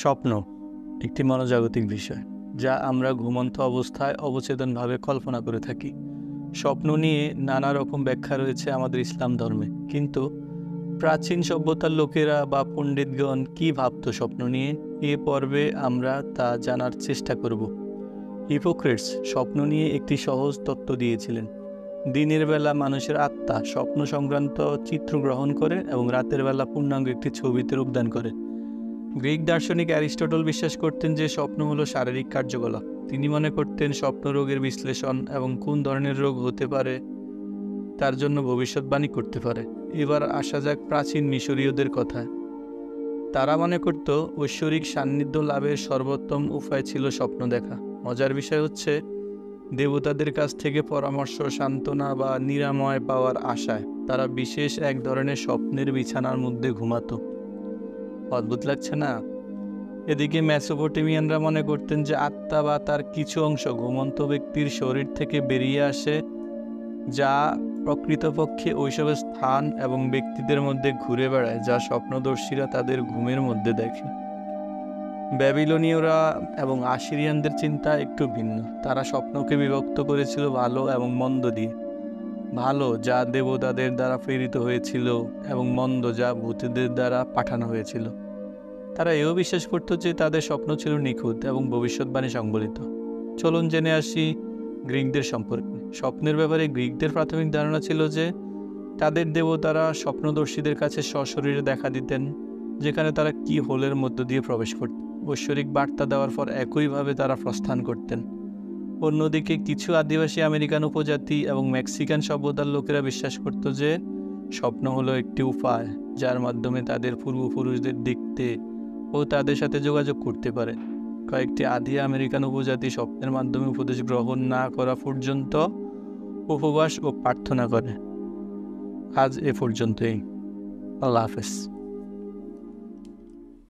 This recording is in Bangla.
স্বপ্ন একটি মনোজাগতিক বিষয় যা আমরা ঘুমন্ত অবস্থায় অবচেতনভাবে কল্পনা করে থাকি। স্বপ্ন নিয়ে নানা রকম ব্যাখ্যা রয়েছে আমাদের ইসলাম ধর্মে, কিন্তু প্রাচীন সভ্যতার লোকেরা বা পণ্ডিতগণ কী ভাবত স্বপ্ন নিয়ে, এ পর্বে আমরা তা জানার চেষ্টা করব। হিপোক্রেটস স্বপ্ন নিয়ে একটি সহজ তত্ত্ব দিয়েছিলেন। দিনের বেলা মানুষের আত্মা স্বপ্ন সংক্রান্ত চিত্র গ্রহণ করে এবং রাতের বেলা পূর্ণাঙ্গ একটি ছবিতে রূপদান করে। গ্রিক দার্শনিক অ্যারিস্টটল বিশ্বাস করতেন যে স্বপ্ন হলো শারীরিক কার্যকলাপ। তিনি মনে করতেন স্বপ্ন রোগের বিশ্লেষণ এবং কোন ধরনের রোগ হতে পারে তার জন্য ভবিষ্যৎবাণী করতে পারে। এবার আসা যাক প্রাচীন মিশরীয়দের কথায়। তারা মনে করত ঐশ্বরিক সান্নিধ্য লাভের সর্বোত্তম উপায় ছিল স্বপ্ন দেখা। মজার বিষয় হচ্ছে, দেবতাদের কাছ থেকে পরামর্শ, সান্ত্বনা বা নিরাময় পাওয়ার আশায় তারা বিশেষ এক ধরনের স্বপ্নের বিছানার মধ্যে ঘুমাতো। অদ্ভুত লাগছে না? এদিকে মেসোপটেমিয়ানরা মনে করতেন যে আত্মা বা তার কিছু অংশ ঘুমন্ত ব্যক্তির শরীর থেকে বেরিয়ে আসে, যা প্রকৃতপক্ষে ওইসব স্থান এবং ব্যক্তিদের মধ্যে ঘুরে বেড়ায় যা স্বপ্নদর্শীরা তাদের ঘুমের মধ্যে দেখে। ব্যাবিলনীয়রা এবং আশিরিয়ানদের চিন্তা একটু ভিন্ন। তারা স্বপ্নকে বিভক্ত করেছিল ভালো এবং মন্দ দিয়ে। ভালো যা দেবতাদের দ্বারা প্রেরিত হয়েছিল এবং মন্দ যা ভূতদের দ্বারা পাঠানো হয়েছিল। তারা এও বিশ্বাস করত যে তাদের স্বপ্ন ছিল নিখুঁত এবং ভবিষ্যৎবাণী সংবলিত। চলুন জেনে আসি গ্রিকদের সম্পর্কে। স্বপ্নের ব্যাপারে গ্রিকদের প্রাথমিক ধারণা ছিল যে তাদের দেবতারা স্বপ্নদর্শীদের কাছে সশরীরে দেখা দিতেন, যেখানে তারা কি হোলের মধ্য দিয়ে প্রবেশ করত। ঐশ্বরিক বার্তা দেওয়ার পর একইভাবে তারা প্রস্থান করতেন। অন্যদিকে কিছু আদিবাসী আমেরিকান উপজাতি এবং মেক্সিকান সভ্যতার লোকেরা বিশ্বাস করত যে স্বপ্ন হলো একটি উপায় যার মাধ্যমে তাদের পূর্বপুরুষদের দেখতে ও তাদের সাথে যোগাযোগ করতে পারে। কয়েকটি আদি আমেরিকান উপজাতি স্বপ্নের মাধ্যমে উপদেশ গ্রহণ না করা পর্যন্ত উপবাস ও প্রার্থনা করে। আজ এ পর্যন্তই। আল্লাহ হাফেজ।